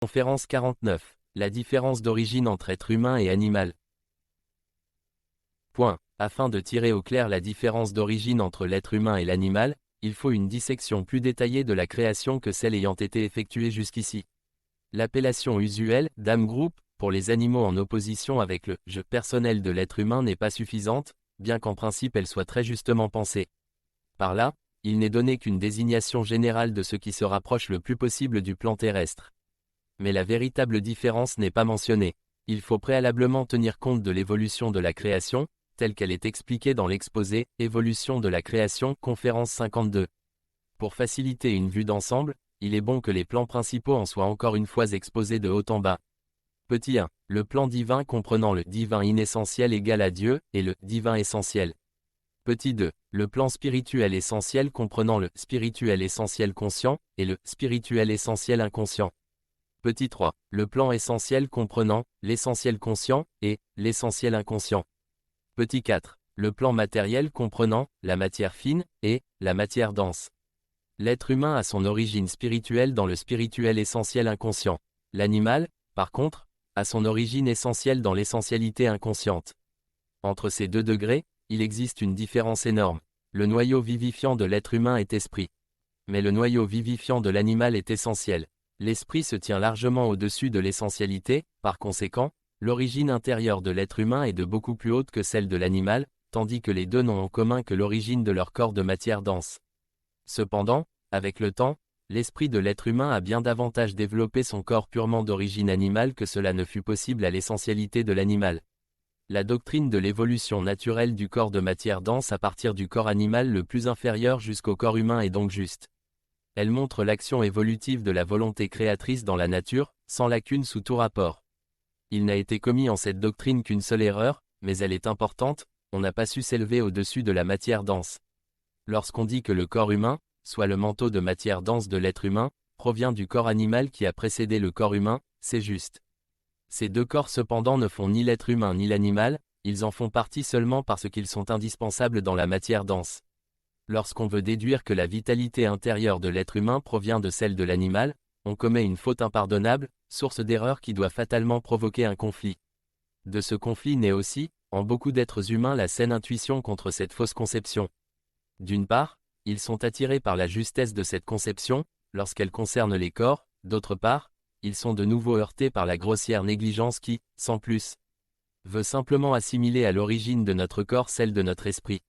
Conférence 49. La différence d'origine entre être humain et animal. Point. Afin de tirer au clair la différence d'origine entre l'être humain et l'animal, il faut une dissection plus détaillée de la création que celle ayant été effectuée jusqu'ici. L'appellation usuelle, d'âme groupe, pour les animaux en opposition avec le « je » personnel de l'être humain n'est pas suffisante, bien qu'en principe elle soit très justement pensée. Par là, il n'est donné qu'une désignation générale de ce qui se rapproche le plus possible du plan terrestre. Mais la véritable différence n'est pas mentionnée. Il faut préalablement tenir compte de l'évolution de la création, telle qu'elle est expliquée dans l'exposé « Évolution de la création » conférence 52. Pour faciliter une vue d'ensemble, il est bon que les plans principaux en soient encore une fois exposés de haut en bas. Petit 1. Le plan divin comprenant le divin inessentiel égal à Dieu et le divin essentiel. Petit 2. Le plan spirituel essentiel comprenant le spirituel essentiel conscient et le spirituel essentiel inconscient. Petit 3. Le plan essentiel comprenant l'essentiel conscient et l'essentiel inconscient. Petit 4. Le plan matériel comprenant la matière fine et la matière dense. L'être humain a son origine spirituelle dans le spirituel essentiel inconscient. L'animal, par contre, a son origine essentielle dans l'essentialité inconsciente. Entre ces deux degrés, il existe une différence énorme. Le noyau vivifiant de l'être humain est esprit. Mais le noyau vivifiant de l'animal est essentiel. L'esprit se tient largement au-dessus de l'essentialité, par conséquent, l'origine intérieure de l'être humain est de beaucoup plus haute que celle de l'animal, tandis que les deux n'ont en commun que l'origine de leur corps de matière dense. Cependant, avec le temps, l'esprit de l'être humain a bien davantage développé son corps purement d'origine animale que cela ne fut possible à l'essentialité de l'animal. La doctrine de l'évolution naturelle du corps de matière dense à partir du corps animal le plus inférieur jusqu'au corps humain est donc juste. Elle montre l'action évolutive de la volonté créatrice dans la nature, sans lacune sous tout rapport. Il n'a été commis en cette doctrine qu'une seule erreur, mais elle est importante, on n'a pas su s'élever au-dessus de la matière dense. Lorsqu'on dit que le corps humain, soit le manteau de matière dense de l'être humain, provient du corps animal qui a précédé le corps humain, c'est juste. Ces deux corps cependant ne font ni l'être humain ni l'animal, ils en font partie seulement parce qu'ils sont indispensables dans la matière dense. Lorsqu'on veut déduire que la vitalité intérieure de l'être humain provient de celle de l'animal, on commet une faute impardonnable, source d'erreur qui doit fatalement provoquer un conflit. De ce conflit naît aussi, en beaucoup d'êtres humains la saine intuition contre cette fausse conception. D'une part, ils sont attirés par la justesse de cette conception, lorsqu'elle concerne les corps, d'autre part, ils sont de nouveau heurtés par la grossière négligence qui, sans plus, veut simplement assimiler à l'origine de notre corps celle de notre esprit.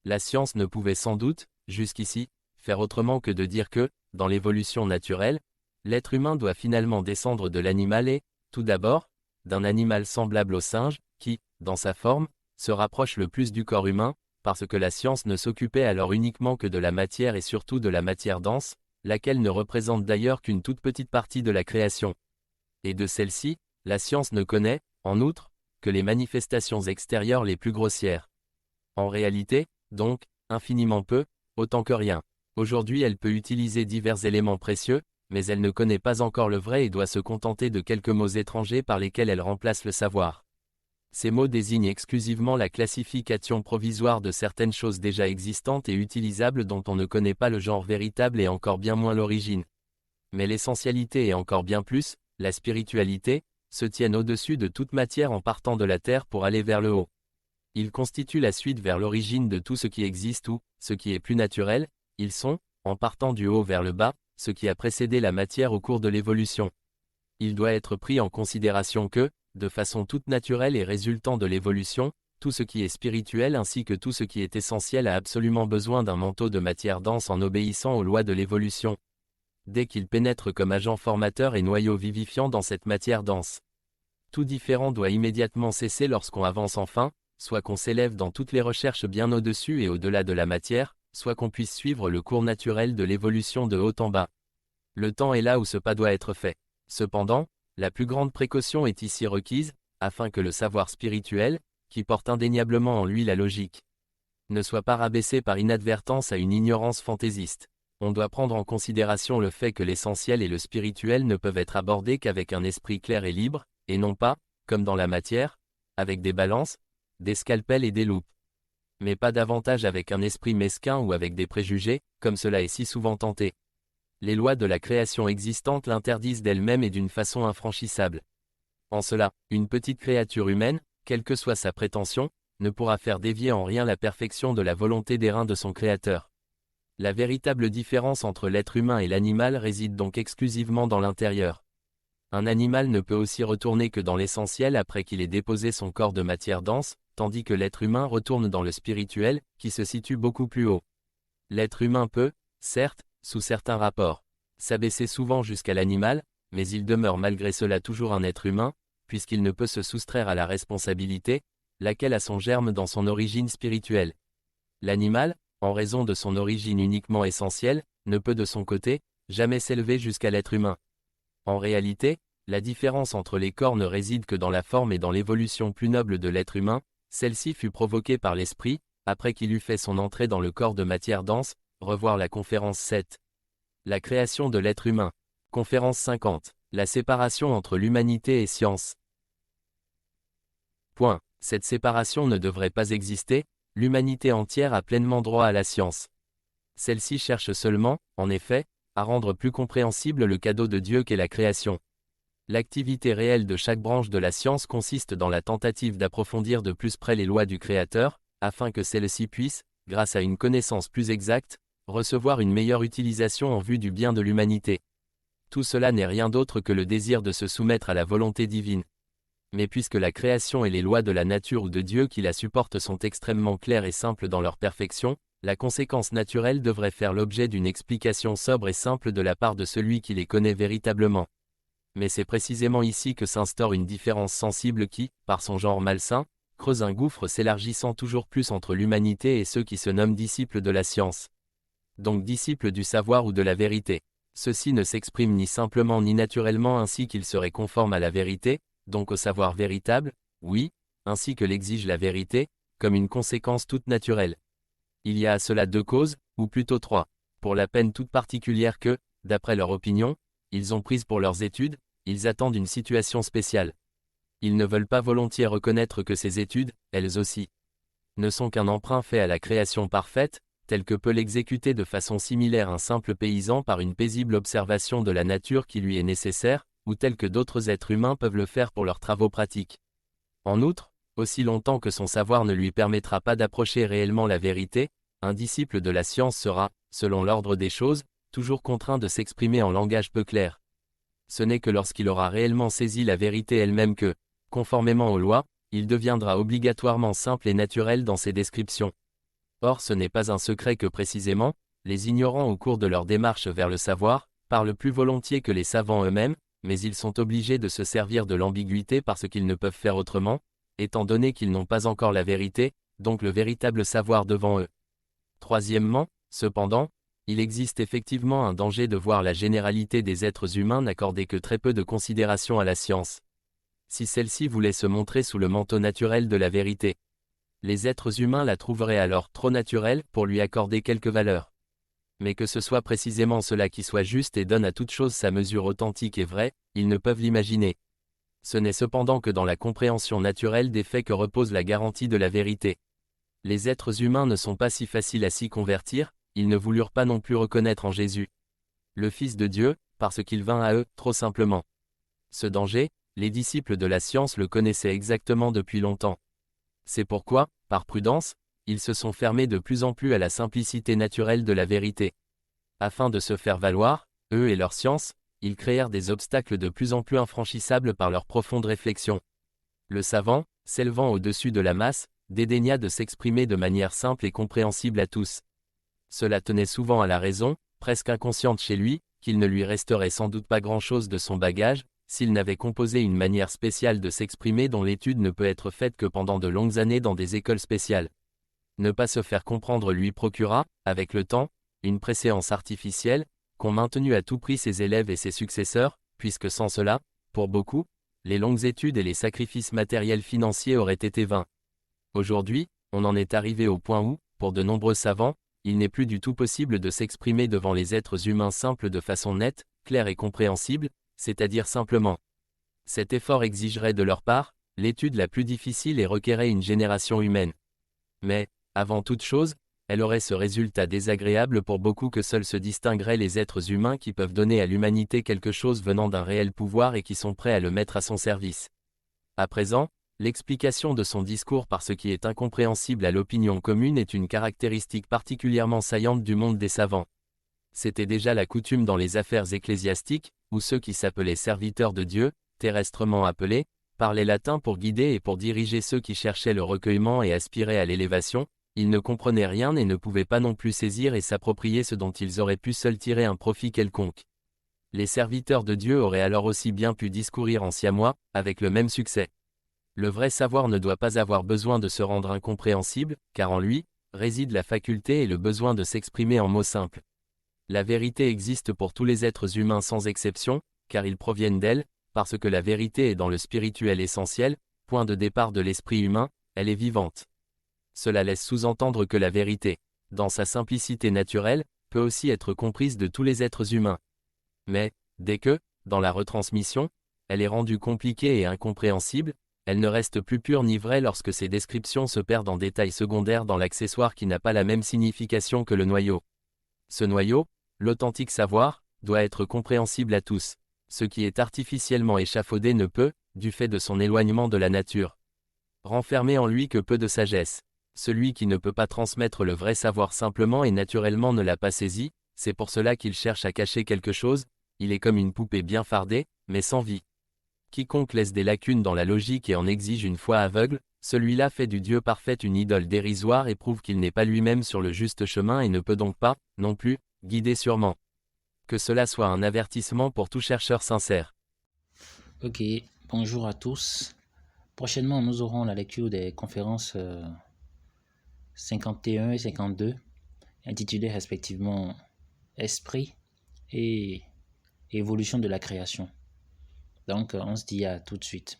La science ne pouvait sans doute, jusqu'ici, faire autrement que de dire que, dans l'évolution naturelle, l'être humain doit finalement descendre de l'animal et, tout d'abord, d'un animal semblable au singe, qui, dans sa forme, se rapproche le plus du corps humain, parce que la science ne s'occupait alors uniquement que de la matière et surtout de la matière dense, laquelle ne représente d'ailleurs qu'une toute petite partie de la création. Et de celle-ci, la science ne connaît, en outre, que les manifestations extérieures les plus grossières. En réalité, donc, infiniment peu, autant que rien. Aujourd'hui elle peut utiliser divers éléments précieux, mais elle ne connaît pas encore le vrai et doit se contenter de quelques mots étrangers par lesquels elle remplace le savoir. Ces mots désignent exclusivement la classification provisoire de certaines choses déjà existantes et utilisables dont on ne connaît pas le genre véritable et encore bien moins l'origine. Mais l'essentialité et encore bien plus, la spiritualité, se tiennent au-dessus de toute matière en partant de la terre pour aller vers le haut. Ils constituent la suite vers l'origine de tout ce qui existe ou, ce qui est plus naturel, ils sont, en partant du haut vers le bas, ce qui a précédé la matière au cours de l'évolution. Il doit être pris en considération que, de façon toute naturelle et résultant de l'évolution, tout ce qui est spirituel ainsi que tout ce qui est essentiel a absolument besoin d'un manteau de matière dense en obéissant aux lois de l'évolution. Dès qu'il pénètre comme agent formateur et noyau vivifiant dans cette matière dense, tout différent doit immédiatement cesser lorsqu'on avance enfin, soit qu'on s'élève dans toutes les recherches bien au-dessus et au-delà de la matière, soit qu'on puisse suivre le cours naturel de l'évolution de haut en bas. Le temps est là où ce pas doit être fait. Cependant, la plus grande précaution est ici requise, afin que le savoir spirituel, qui porte indéniablement en lui la logique, ne soit pas rabaissé par inadvertance à une ignorance fantaisiste. On doit prendre en considération le fait que l'essentiel et le spirituel ne peuvent être abordés qu'avec un esprit clair et libre, et non pas, comme dans la matière, avec des balances, des scalpels et des loupes. Mais pas davantage avec un esprit mesquin ou avec des préjugés, comme cela est si souvent tenté. Les lois de la création existante l'interdisent d'elle-même et d'une façon infranchissable. En cela, une petite créature humaine, quelle que soit sa prétention, ne pourra faire dévier en rien la perfection de la volonté d'airain de son Créateur. La véritable différence entre l'être humain et l'animal réside donc exclusivement dans l'intérieur. Un animal ne peut aussi retourner que dans l'essentiel après qu'il ait déposé son corps de matière dense, tandis que l'être humain retourne dans le spirituel, qui se situe beaucoup plus haut. L'être humain peut, certes, sous certains rapports, s'abaisser souvent jusqu'à l'animal, mais il demeure malgré cela toujours un être humain, puisqu'il ne peut se soustraire à la responsabilité, laquelle a son germe dans son origine spirituelle. L'animal, en raison de son origine uniquement essentielle, ne peut de son côté, jamais s'élever jusqu'à l'être humain. En réalité, la différence entre les corps ne réside que dans la forme et dans l'évolution plus noble de l'être humain, celle-ci fut provoquée par l'esprit, après qu'il eut fait son entrée dans le corps de matière dense, revoir la conférence 7. La création de l'être humain. Conférence 50. La séparation entre l'humanité et science. Point. Cette séparation ne devrait pas exister, l'humanité entière a pleinement droit à la science. Celle-ci cherche seulement, en effet, à rendre plus compréhensible le cadeau de Dieu qu'est la création. L'activité réelle de chaque branche de la science consiste dans la tentative d'approfondir de plus près les lois du Créateur, afin que celle-ci puisse, grâce à une connaissance plus exacte, recevoir une meilleure utilisation en vue du bien de l'humanité. Tout cela n'est rien d'autre que le désir de se soumettre à la volonté divine. Mais puisque la création et les lois de la nature ou de Dieu qui la supportent sont extrêmement claires et simples dans leur perfection, la conséquence naturelle devrait faire l'objet d'une explication sobre et simple de la part de celui qui les connaît véritablement. Mais c'est précisément ici que s'instaure une différence sensible qui, par son genre malsain, creuse un gouffre s'élargissant toujours plus entre l'humanité et ceux qui se nomment disciples de la science. Donc disciples du savoir ou de la vérité. Ceux-ci ne s'expriment ni simplement ni naturellement ainsi qu'ils seraient conformes à la vérité, donc au savoir véritable, oui, ainsi que l'exige la vérité, comme une conséquence toute naturelle. Il y a à cela deux causes, ou plutôt trois, pour la peine toute particulière que, d'après leur opinion, ils ont prise pour leurs études, ils attendent une situation spéciale. Ils ne veulent pas volontiers reconnaître que ces études, elles aussi, ne sont qu'un emprunt fait à la création parfaite, tel que peut l'exécuter de façon similaire un simple paysan par une paisible observation de la nature qui lui est nécessaire, ou tel que d'autres êtres humains peuvent le faire pour leurs travaux pratiques. En outre, aussi longtemps que son savoir ne lui permettra pas d'approcher réellement la vérité, un disciple de la science sera, selon l'ordre des choses, toujours contraint de s'exprimer en langage peu clair. Ce n'est que lorsqu'il aura réellement saisi la vérité elle-même que, conformément aux lois, il deviendra obligatoirement simple et naturel dans ses descriptions. Or ce n'est pas un secret que précisément, les ignorants au cours de leur démarche vers le savoir, parlent plus volontiers que les savants eux-mêmes, mais ils sont obligés de se servir de l'ambiguïté parce qu'ils ne peuvent faire autrement, étant donné qu'ils n'ont pas encore la vérité, donc le véritable savoir devant eux. Troisièmement, cependant, il existe effectivement un danger de voir la généralité des êtres humains n'accorder que très peu de considération à la science. Si celle-ci voulait se montrer sous le manteau naturel de la vérité, les êtres humains la trouveraient alors trop naturelle pour lui accorder quelque valeur. Mais que ce soit précisément cela qui soit juste et donne à toute chose sa mesure authentique et vraie, ils ne peuvent l'imaginer. Ce n'est cependant que dans la compréhension naturelle des faits que repose la garantie de la vérité. Les êtres humains ne sont pas si faciles à s'y convertir, ils ne voulurent pas non plus reconnaître en Jésus le Fils de Dieu, parce qu'il vint à eux, trop simplement. Ce danger, les disciples de la science le connaissaient exactement depuis longtemps. C'est pourquoi, par prudence, ils se sont fermés de plus en plus à la simplicité naturelle de la vérité. Afin de se faire valoir, eux et leur science, ils créèrent des obstacles de plus en plus infranchissables par leur profonde réflexion. Le savant, s'élevant au-dessus de la masse, dédaigna de s'exprimer de manière simple et compréhensible à tous. Cela tenait souvent à la raison, presque inconsciente chez lui, qu'il ne lui resterait sans doute pas grand-chose de son bagage, s'il n'avait composé une manière spéciale de s'exprimer dont l'étude ne peut être faite que pendant de longues années dans des écoles spéciales. Ne pas se faire comprendre lui procura, avec le temps, une préséance artificielle, qu'ont maintenu à tout prix ses élèves et ses successeurs, puisque sans cela, pour beaucoup, les longues études et les sacrifices matériels financiers auraient été vains. Aujourd'hui, on en est arrivé au point où, pour de nombreux savants, il n'est plus du tout possible de s'exprimer devant les êtres humains simples de façon nette, claire et compréhensible, c'est-à-dire simplement. Cet effort exigerait de leur part, l'étude la plus difficile et requerrait une génération humaine. Mais, avant toute chose, Elle aurait ce résultat désagréable pour beaucoup que seuls se distingueraient les êtres humains qui peuvent donner à l'humanité quelque chose venant d'un réel pouvoir et qui sont prêts à le mettre à son service. À présent, l'explication de son discours par ce qui est incompréhensible à l'opinion commune est une caractéristique particulièrement saillante du monde des savants. C'était déjà la coutume dans les affaires ecclésiastiques, où ceux qui s'appelaient serviteurs de Dieu, terrestrement appelés, parlaient latin pour guider et pour diriger ceux qui cherchaient le recueillement et aspiraient à l'élévation. Ils ne comprenaient rien et ne pouvaient pas non plus saisir et s'approprier ce dont ils auraient pu seuls tirer un profit quelconque. Les serviteurs de Dieu auraient alors aussi bien pu discourir en siamois, avec le même succès. Le vrai savoir ne doit pas avoir besoin de se rendre incompréhensible, car en lui, réside la faculté et le besoin de s'exprimer en mots simples. La vérité existe pour tous les êtres humains sans exception, car ils proviennent d'elle, parce que la vérité est dans le spirituel essentiel, point de départ de l'esprit humain, elle est vivante. Cela laisse sous-entendre que la vérité, dans sa simplicité naturelle, peut aussi être comprise de tous les êtres humains. Mais, dès que, dans la retransmission, elle est rendue compliquée et incompréhensible, elle ne reste plus pure ni vraie lorsque ses descriptions se perdent en détails secondaires dans l'accessoire qui n'a pas la même signification que le noyau. Ce noyau, l'authentique savoir, doit être compréhensible à tous. Ce qui est artificiellement échafaudé ne peut, du fait de son éloignement de la nature, renfermer en lui que peu de sagesse. Celui qui ne peut pas transmettre le vrai savoir simplement et naturellement ne l'a pas saisi, c'est pour cela qu'il cherche à cacher quelque chose, il est comme une poupée bien fardée, mais sans vie. Quiconque laisse des lacunes dans la logique et en exige une foi aveugle, celui-là fait du Dieu parfait une idole dérisoire et prouve qu'il n'est pas lui-même sur le juste chemin et ne peut donc pas, non plus, guider sûrement. Que cela soit un avertissement pour tout chercheur sincère. Ok, bonjour à tous. Prochainement, nous aurons la lecture des conférences 51 et 52, intitulées respectivement Esprit et Évolution de la création. Donc, on se dit à tout de suite.